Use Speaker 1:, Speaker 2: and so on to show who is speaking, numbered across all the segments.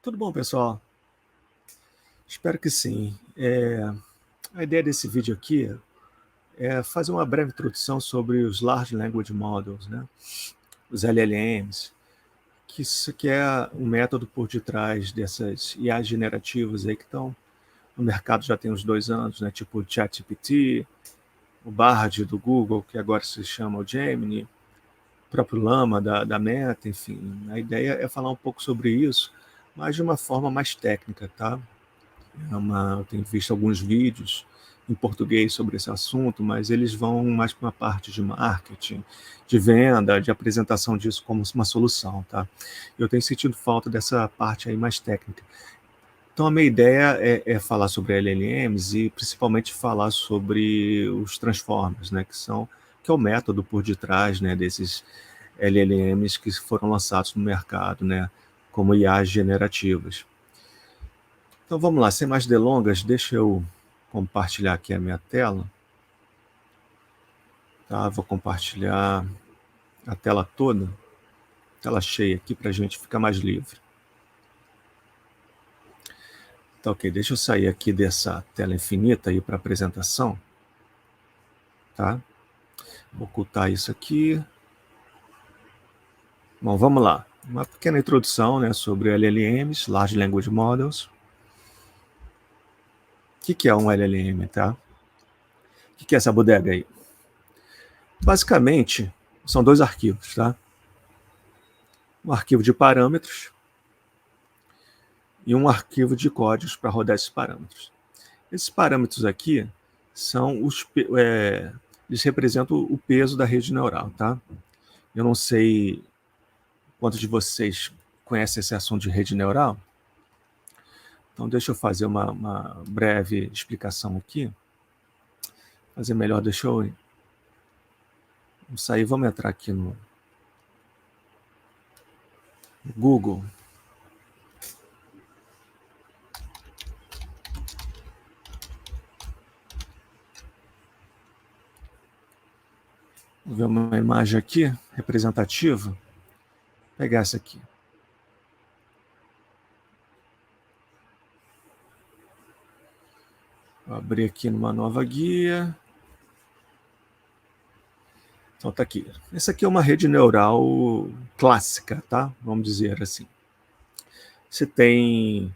Speaker 1: Tudo bom, pessoal? Espero que sim. A ideia desse vídeo aqui é fazer uma breve introdução sobre os Large Language Models, né? Os LLMs, que isso que é um método por detrás dessas IAs generativas aí que estão no mercado já tem uns 2 anos, né? Tipo o ChatGPT, o Bard do Google, que agora se chama o Gemini, o próprio Llama da Meta, enfim. A ideia é falar um pouco sobre isso, mas de uma forma mais técnica, tá? Eu tenho visto alguns vídeos em português sobre esse assunto, mas eles vão mais para uma parte de marketing, de venda, de apresentação disso como uma solução, tá? Eu tenho sentido falta dessa parte aí mais técnica. Então, a minha ideia é falar sobre LLMs e principalmente falar sobre os transformers, né, que é o método por detrás, né, desses LLMs que foram lançados no mercado, né, como IAs generativas. Então vamos lá, sem mais delongas, deixa eu compartilhar aqui a minha tela. Tá? Vou compartilhar a tela toda, tela cheia aqui para a gente ficar mais livre. Tá, ok, deixa eu sair aqui dessa tela infinita e ir para a apresentação. Tá? Vou ocultar isso aqui. Bom, vamos lá. Uma pequena introdução, né, sobre LLMs, Large Language Models. O que é um LLM, tá? O que é essa bodega aí? Basicamente, são dois arquivos, tá? Um arquivo de parâmetros e um arquivo de códigos para rodar esses parâmetros. Esses parâmetros aqui são eles representam o peso da rede neural, tá? Eu não sei quantos de vocês conhecem esse assunto de rede neural. Então, deixa eu fazer uma breve explicação aqui. Fazer melhor, deixa eu sair, vamos entrar aqui no Google. Vou ver uma imagem aqui, representativa. Vou pegar essa aqui. Vou abrir aqui numa nova guia. Então tá aqui. Essa aqui é uma rede neural clássica, tá? Vamos dizer assim. Você tem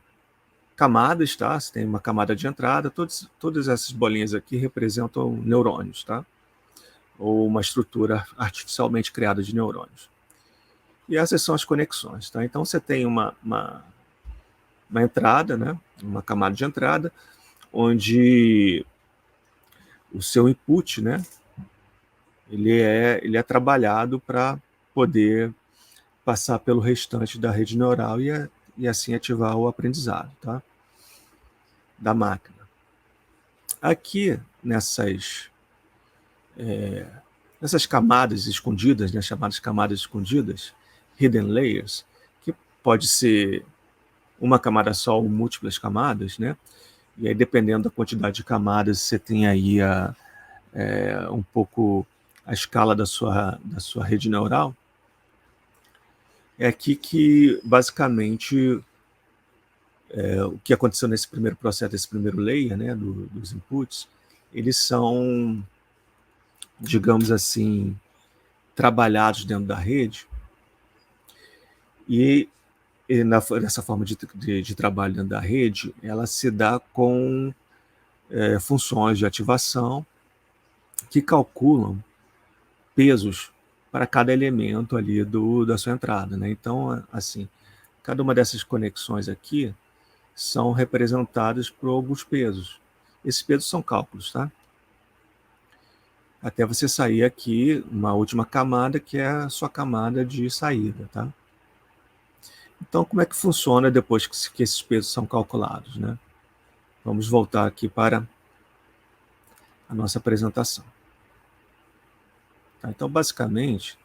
Speaker 1: camadas, tá? Você tem uma camada de entrada, todas essas bolinhas aqui representam neurônios, tá? Ou uma estrutura artificialmente criada de neurônios. E essas são as conexões, tá? Então você tem uma entrada, né? Uma camada de entrada, onde o seu input, né? Ele é trabalhado para poder passar pelo restante da rede neural e assim ativar o aprendizado, tá? Da máquina. Aqui, nessas camadas escondidas, né, chamadas camadas escondidas, hidden layers, que pode ser uma camada só ou múltiplas camadas, né? E aí, dependendo da quantidade de camadas, você tem aí um pouco a escala da sua rede neural. É aqui que, basicamente, o que aconteceu nesse primeiro processo, desse primeiro layer, né, dos inputs, eles são, digamos assim, trabalhados dentro da rede e nessa forma de trabalho dentro da rede, ela se dá com funções de ativação que calculam pesos para cada elemento ali da sua entrada, né? Então, assim, cada uma dessas conexões aqui são representadas por alguns pesos. Esses pesos são cálculos, tá? Até você sair aqui uma última camada, que é a sua camada de saída, tá? Então, como é que funciona depois que esses pesos são calculados, né? Vamos voltar aqui para a nossa apresentação. Tá? Então, basicamente,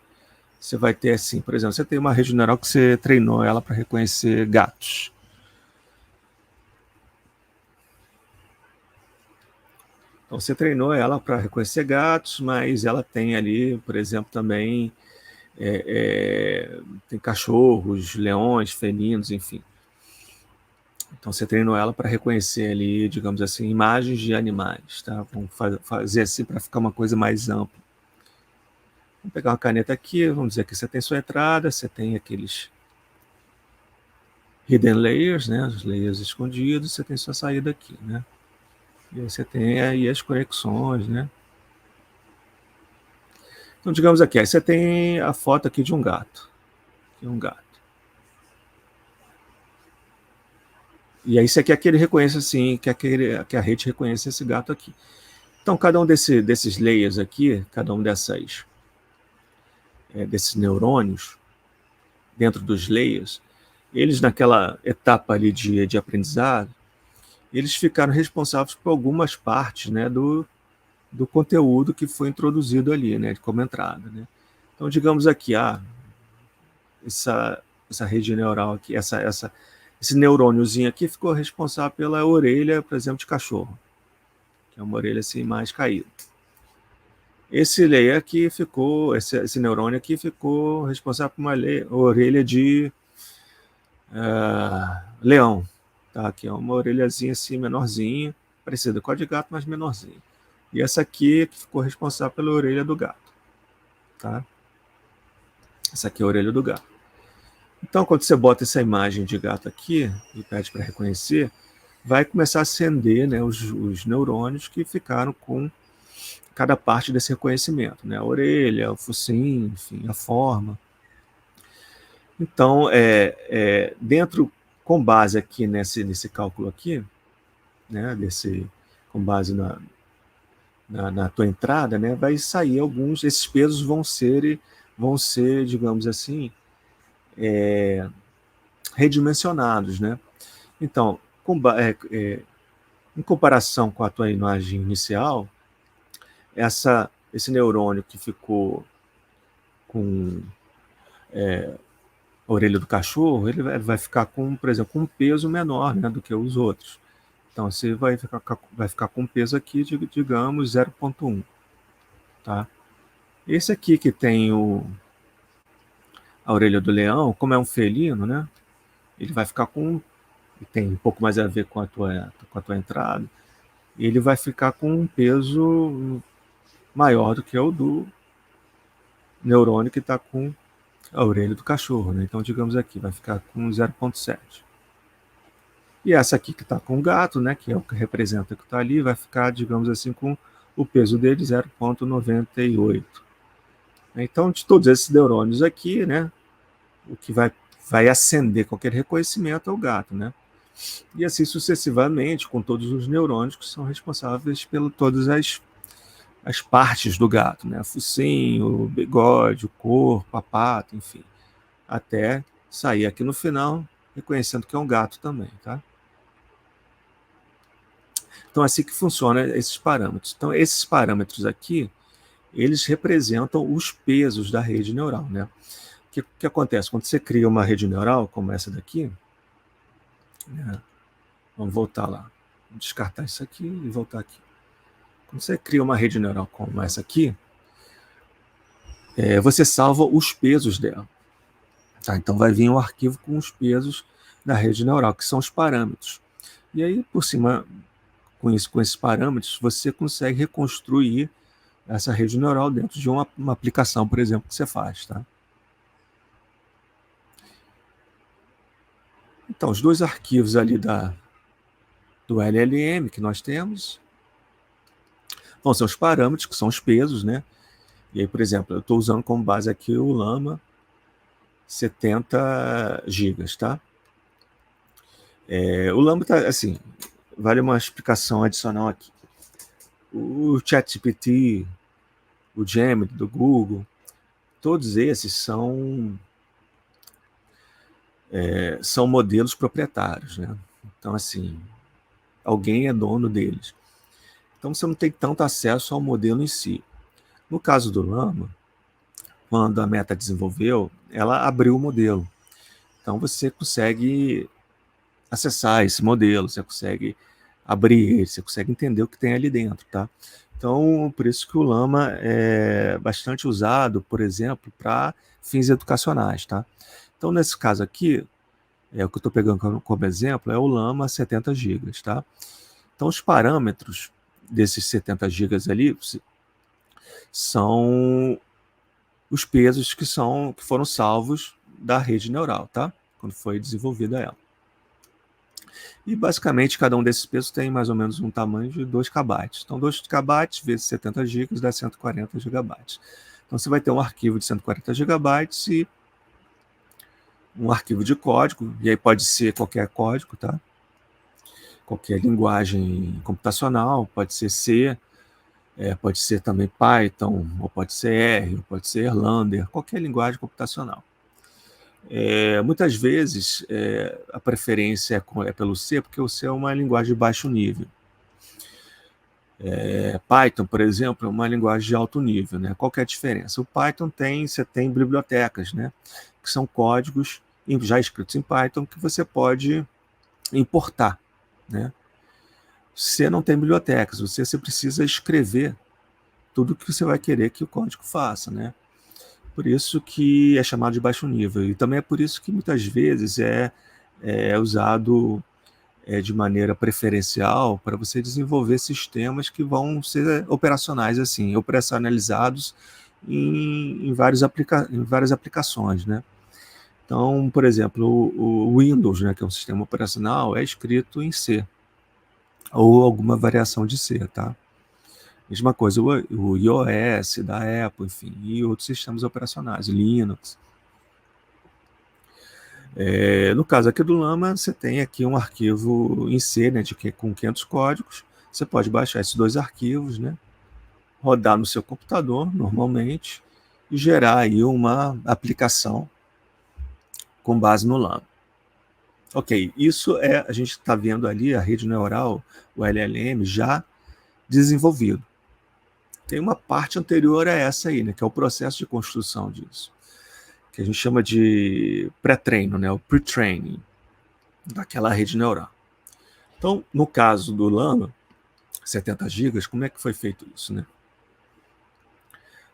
Speaker 1: você vai ter assim, por exemplo, você tem uma rede neural que você treinou ela para reconhecer gatos. Então, você treinou ela para reconhecer gatos, mas ela tem ali, por exemplo, também tem cachorros, leões, felinos, enfim. Então, você treinou ela para reconhecer ali, digamos assim, imagens de animais, tá? Vamos fazer assim para ficar uma coisa mais ampla. Vamos pegar uma caneta aqui, vamos dizer que você tem sua entrada, você tem aqueles hidden layers, né? Os layers escondidos, você tem sua saída aqui, né? E aí você tem aí as conexões, né? Então, digamos aqui, aí você tem a foto aqui de um gato. Aqui um gato. E aí você quer que ele reconheça assim, que a rede reconheça esse gato aqui. Então, cada um desses layers aqui, cada um desses neurônios, dentro dos layers, eles naquela etapa ali de aprendizado, eles ficaram responsáveis por algumas partes, né, do conteúdo que foi introduzido ali, né, como entrada, né. Então, digamos aqui, essa rede neural aqui, esse neurôniozinho aqui ficou responsável pela orelha, por exemplo, de cachorro, que é uma orelha assim mais caída. Esse layer aqui ficou, esse neurônio aqui ficou responsável por uma orelha de leão, tá? Aqui é uma orelhazinha assim menorzinha, parecida com a de gato, mas menorzinha. E essa aqui que ficou responsável pela orelha do gato, tá? Essa aqui é a orelha do gato. Então, quando você bota essa imagem de gato aqui e pede para reconhecer, vai começar a acender, né, os neurônios que ficaram com cada parte desse reconhecimento, né? A orelha, o focinho, enfim, a forma. Então, dentro, com base aqui nesse cálculo aqui, né, com base na tua entrada, né, vai sair esses pesos vão ser, digamos assim, redimensionados, né? Então, em comparação com a tua imagem inicial, esse neurônio que ficou com a orelha do cachorro, ele vai ficar com, por exemplo, um peso menor, né, do que os outros. Então, você vai ficar com um peso aqui de, digamos, 0,1. Tá? Esse aqui que tem a orelha do leão, como é um felino, né, ele vai ficar tem um pouco mais a ver com a tua entrada, ele vai ficar com um peso maior do que o do neurônio que está com a orelha do cachorro, né? Então, digamos aqui, vai ficar com 0,7. E essa aqui que está com o gato, né, que é o que representa que está ali, vai ficar, digamos assim, com o peso dele 0,98. Então, de todos esses neurônios aqui, né, o que vai acender qualquer reconhecimento é o gato, né? E assim sucessivamente, com todos os neurônios que são responsáveis por todas as partes do gato, né? Focinho, o bigode, o corpo, a pata, enfim. Até sair aqui no final, reconhecendo que é um gato também, tá? Então, é assim que funciona esses parâmetros. Então, esses parâmetros aqui, eles representam os pesos da rede neural, né? O que acontece? Quando você cria uma rede neural, como essa daqui, né? Vamos voltar lá. Vamos descartar isso aqui e voltar aqui. Quando você cria uma rede neural como essa aqui, você salva os pesos dela. Tá? Então, vai vir um arquivo com os pesos da rede neural, que são os parâmetros. E aí, por cima, com esses parâmetros, você consegue reconstruir essa rede neural dentro de uma aplicação, por exemplo, que você faz. Tá? Então, os dois arquivos ali do LLM que nós temos vão ser os parâmetros, que são os pesos, né? E aí, por exemplo, eu estou usando como base aqui o Llama 70 GB, tá? O Llama tá, assim, vale uma explicação adicional aqui. O ChatGPT, o Gemini do Google, todos esses são modelos proprietários, né? Então, assim, alguém é dono deles. Então, você não tem tanto acesso ao modelo em si. No caso do Llama, quando a Meta desenvolveu, ela abriu o modelo. Então, você consegue acessar esse modelo, você consegue abrir ele, você consegue entender o que tem ali dentro, tá? Então, por isso que o Llama é bastante usado, por exemplo, para fins educacionais, tá? Então, nesse caso aqui, o que eu estou pegando como exemplo é o Llama 70 GB, tá? Então, os parâmetros desses 70 GB ali são os pesos que foram salvos da rede neural, tá? Quando foi desenvolvida ela. E basicamente cada um desses pesos tem mais ou menos um tamanho de 2 KB. Então 2 KB vezes 70 GB dá 140 GB. Então você vai ter um arquivo de 140 GB e um arquivo de código, e aí pode ser qualquer código, tá? Qualquer linguagem computacional, pode ser C, pode ser também Python, ou pode ser R, ou pode ser Erlander, qualquer linguagem computacional. Muitas vezes a preferência é pelo C, porque o C é uma linguagem de baixo nível. Python, por exemplo, é uma linguagem de alto nível, né? Qual que é a diferença? O Python você tem bibliotecas, né? Que são códigos já escritos em Python que você pode importar, né? C não tem bibliotecas, você precisa escrever tudo que você vai querer que o código faça, né? Por isso que é chamado de baixo nível. E também é por isso que muitas vezes é usado de maneira preferencial para você desenvolver sistemas que vão ser operacionais, assim, operacionalizados em várias aplicações, né? Então, por exemplo, o Windows, né, que é um sistema operacional, é escrito em C, ou alguma variação de C, tá? Mesma coisa o iOS da Apple, enfim, e outros sistemas operacionais, Linux. No caso aqui do Llama, você tem aqui um arquivo em C, né, com 500 códigos. Você pode baixar esses 2 arquivos, né, rodar no seu computador, normalmente, e gerar aí uma aplicação com base no Llama. Ok, isso a gente está vendo ali a rede neural, o LLM, já desenvolvido. Tem uma parte anterior a essa aí, né, que é o processo de construção disso, que a gente chama de pré-treino, né, o pre-training daquela rede neural. Então, no caso do Llama, 70 GB, como é que foi feito isso, né?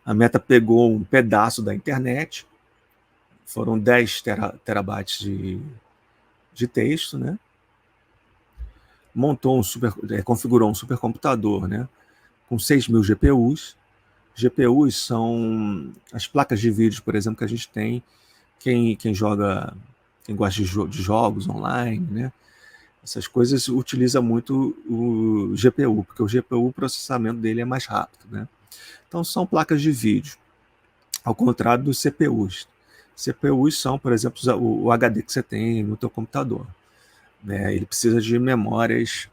Speaker 1: A Meta pegou um pedaço da internet, foram 10 terabytes de texto, né? Configurou um supercomputador, né? Com 6.000 GPUs. GPUs são as placas de vídeo, por exemplo, que a gente tem. Quem gosta de jogos online, né? Essas coisas utiliza muito o GPU, porque o GPU, o processamento dele é mais rápido, né? Então são placas de vídeo, ao contrário dos CPUs. CPUs são, por exemplo, o HD que você tem no teu computador, né? Ele precisa de memórias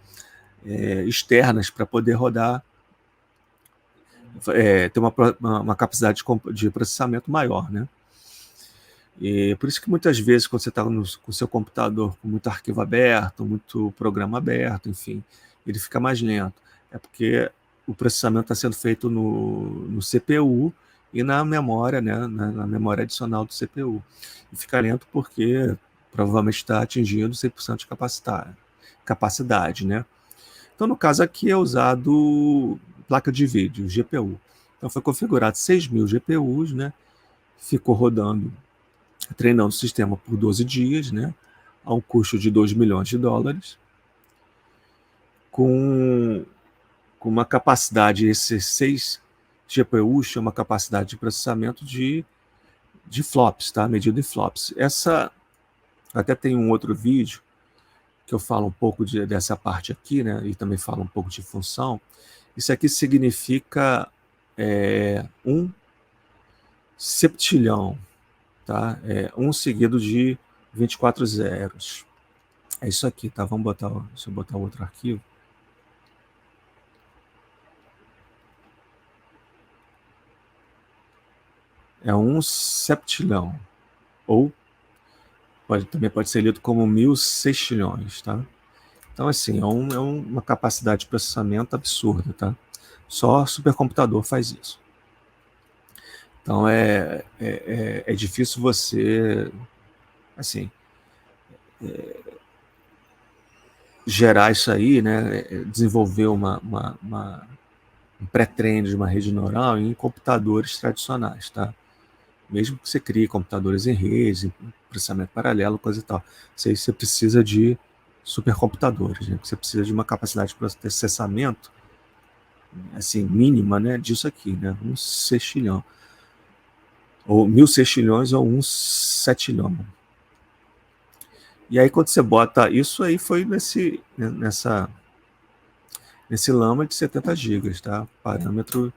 Speaker 1: externas para poder rodar, ter uma capacidade de processamento maior, né? E por isso que muitas vezes, quando você está com o seu computador com muito arquivo aberto, muito programa aberto, enfim, ele fica mais lento. É porque o processamento está sendo feito no CPU e na memória, né, na memória adicional do CPU. E fica lento porque provavelmente está atingindo 100% de capacidade, né? Então, no caso aqui é usado placa de vídeo, GPU. Então foi configurado 6.000 GPUs, né? Ficou rodando, treinando o sistema por 12 dias, né? A um custo de $2 milhões, com uma capacidade, esses 6 GPUs tinham uma capacidade de processamento de flops, tá? Medido em flops. Até tem um outro vídeo que eu falo um pouco dessa parte aqui, né? E também falo um pouco de função. Isso aqui significa 1 septilhão, tá? 1 seguido de 24 zeros. É isso aqui, tá? Deixa eu botar outro arquivo. É 1 septilhão, ou também pode ser lido como 1.000 sextilhões, tá? Então, assim, é uma capacidade de processamento absurda, tá? Só supercomputador faz isso. Então, é difícil você, assim, gerar isso aí, né? Desenvolver um pré-treino de uma rede neural em computadores tradicionais, tá? Mesmo que você crie computadores em rede, processamento paralelo, coisa e tal. Isso aí você precisa de supercomputadores, né? Você precisa de uma capacidade de processamento assim, mínima, né, disso aqui, né? 1 sextilhão. Ou 1000 sextilhões ou 1 setilhão. E aí quando você bota isso aí foi nesse Llama de 70 GB, tá? Parâmetro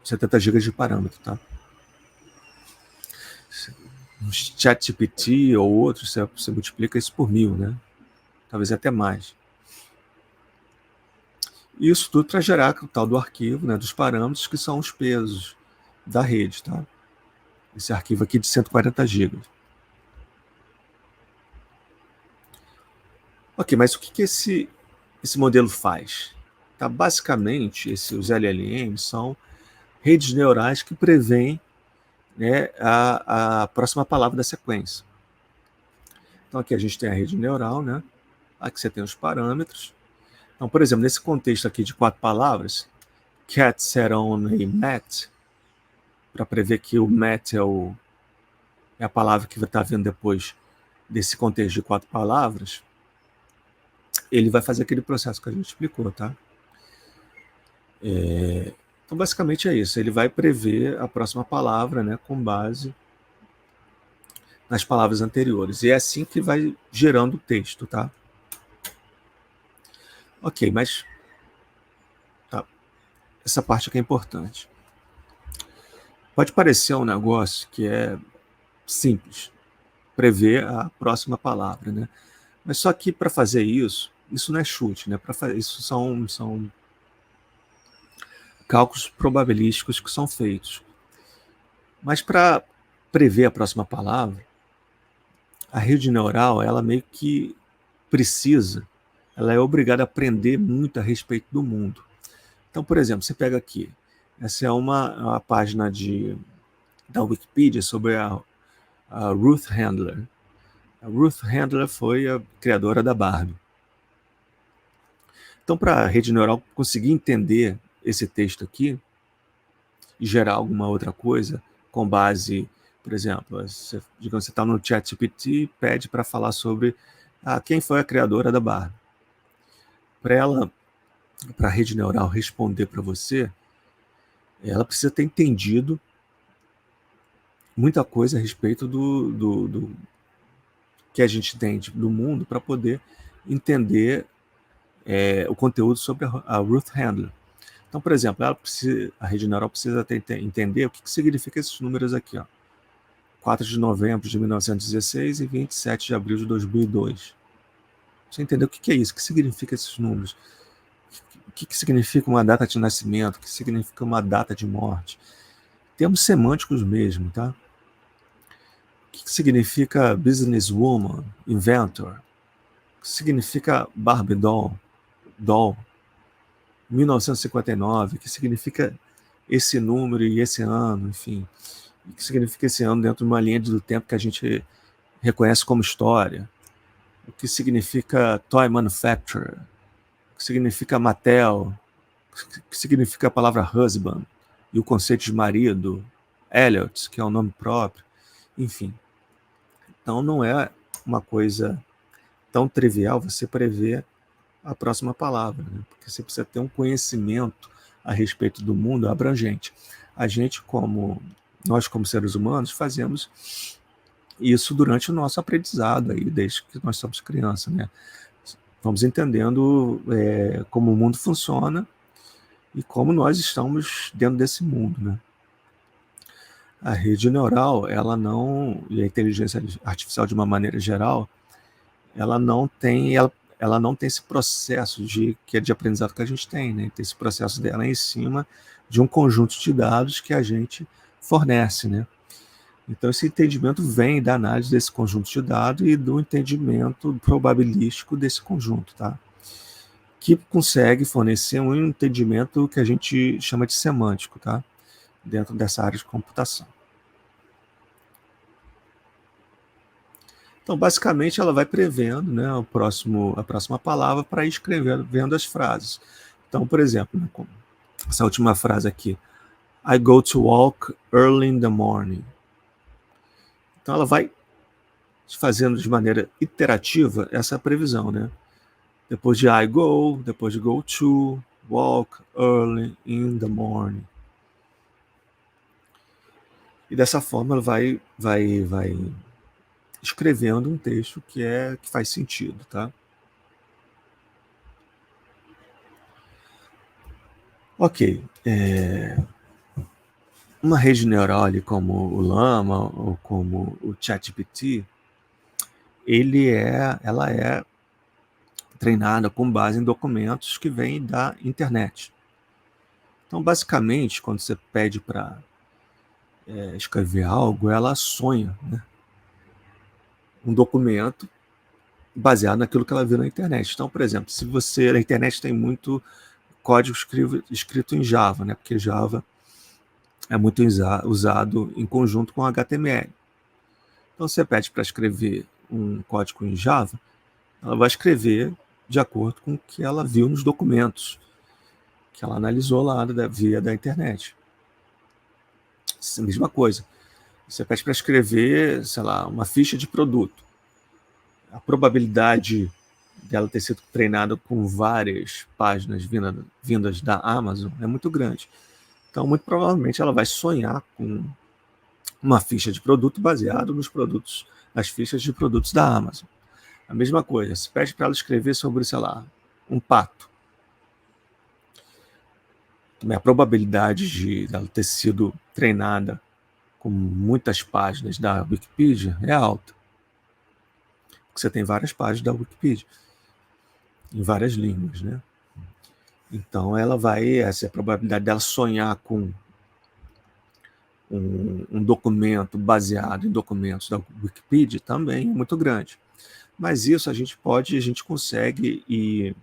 Speaker 1: 70 GB de parâmetro, tá? Um ChatGPT ou outro, você multiplica isso por 1000, né? Talvez até mais. Isso tudo para gerar o tal do arquivo, né, dos parâmetros, que são os pesos da rede, tá? Esse arquivo aqui de 140 GB. Ok, mas o que esse modelo faz? Tá, basicamente, os LLMs são redes neurais que prevêem, né, a próxima palavra da sequência. Então aqui a gente tem a rede neural, né? Aqui você tem os parâmetros. Então, por exemplo, nesse contexto aqui de 4 palavras, cat, sat on e mat, para prever que o mat é a palavra que vai estar vindo depois desse contexto de 4 palavras, ele vai fazer aquele processo que a gente explicou, tá? Então, basicamente é isso. Ele vai prever a próxima palavra, né, com base nas palavras anteriores. E é assim que vai gerando o texto, tá? Ok, mas tá, essa parte aqui é importante. Pode parecer um negócio que é simples, prever a próxima palavra, né? Mas só que para fazer isso não é chute, né? Isso são cálculos probabilísticos que são feitos. Mas para prever a próxima palavra, a rede neural, ela meio que precisa, ela é obrigada a aprender muito a respeito do mundo. Então, por exemplo, você pega aqui, essa é uma página da Wikipedia sobre a Ruth Handler. A Ruth Handler foi a criadora da Barbie. Então, para a rede neural conseguir entender esse texto aqui e gerar alguma outra coisa com base, por exemplo, digamos, você está no ChatGPT e pede para falar sobre quem foi a criadora da Barbie. Para a rede neural responder para você, ela precisa ter entendido muita coisa a respeito do que a gente tem do mundo para poder entender o conteúdo sobre a Ruth Handler. Então, por exemplo, a rede neural precisa entender o que significa esses números aqui, ó. 4 de novembro de 1916 e 27 de abril de 2002. Você entendeu o que é isso? O que significa esses números? O que significa uma data de nascimento? O que significa uma data de morte? Termos semânticos mesmo, tá? O que significa businesswoman, inventor? O que significa Barbie doll, 1959? O que significa esse número e esse ano, enfim? O que significa esse ano dentro de uma linha do tempo que a gente reconhece como história? O que significa toy manufacturer? O que significa Mattel? O que significa a palavra husband? E o conceito de marido? Elliot, que é um nome próprio? Enfim. Então não é uma coisa tão trivial você prever a próxima palavra, né? Porque você precisa ter um conhecimento a respeito do mundo abrangente. Nós como seres humanos, fazemos isso durante o nosso aprendizado, aí, desde que nós somos crianças, né? Vamos entendendo como o mundo funciona e como nós estamos dentro desse mundo, né? A rede neural, e a inteligência artificial de uma maneira geral, ela não tem esse processo de aprendizado que a gente tem, né? Tem esse processo dela em cima de um conjunto de dados que a gente fornece, né? Então esse entendimento vem da análise desse conjunto de dados e do entendimento probabilístico desse conjunto, tá? Que consegue fornecer um entendimento que a gente chama de semântico, tá? Dentro dessa área de computação. Então, basicamente, ela vai prevendo, né, a próxima palavra para ir escrevendo as frases. Então, por exemplo, essa última frase aqui, I go to walk early in the morning. Então ela vai fazendo de maneira iterativa essa previsão, né? Depois de I go, depois de go to, walk early in the morning. E dessa forma ela vai escrevendo um texto que faz sentido, tá? Ok. Uma rede neural ali como o Llama ou como o ChatGPT, ela é treinada com base em documentos que vêm da internet. Então, basicamente, quando você pede para escrever algo, ela sonha, né, um documento baseado naquilo que ela viu na internet. Então, por exemplo, se você na internet tem muito código escrito em Java, né, porque Java é muito usado em conjunto com HTML. Então, você pede para escrever um código em Java, ela vai escrever de acordo com o que ela viu nos documentos que ela analisou lá via da internet. Essa mesma coisa. Você pede para escrever, sei lá, uma ficha de produto. A probabilidade dela ter sido treinada com várias páginas vindas da Amazon é muito grande. Então, muito provavelmente, ela vai sonhar com uma ficha de produto baseado nos produtos, nas fichas de produtos da Amazon. A mesma coisa, se pede para ela escrever sobre, sei lá, um pato. A probabilidade de ela ter sido treinada com muitas páginas da Wikipedia é alta. Porque você tem várias páginas da Wikipedia, em várias línguas, né? Então, essa é a probabilidade dela sonhar com um documento baseado em documentos da Wikipedia também é muito grande. Mas isso a gente consegue ir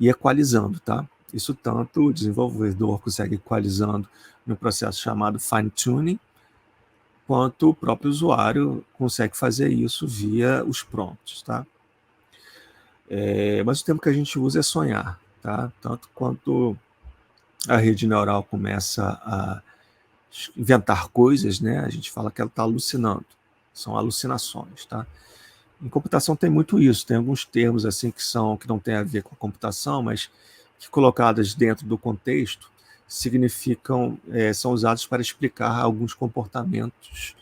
Speaker 1: equalizando, tá? Isso tanto o desenvolvedor consegue equalizando no processo chamado fine-tuning, quanto o próprio usuário consegue fazer isso via os prompts, tá? Mas o termo que a gente usa é sonhar, tá? Tanto quanto a rede neural começa a inventar coisas, né? A gente fala que ela está alucinando. São alucinações, tá? Em computação tem muito isso. Tem alguns termos assim que não tem a ver com a computação, mas que colocadas dentro do contexto são usados para explicar alguns comportamentos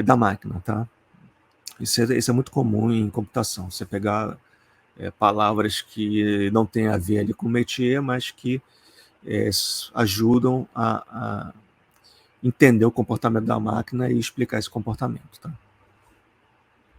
Speaker 1: da máquina, tá? Isso é muito comum em computação. Você pegar palavras que não têm a ver ali com o métier, mas que ajudam a entender o comportamento da máquina e explicar esse comportamento, tá?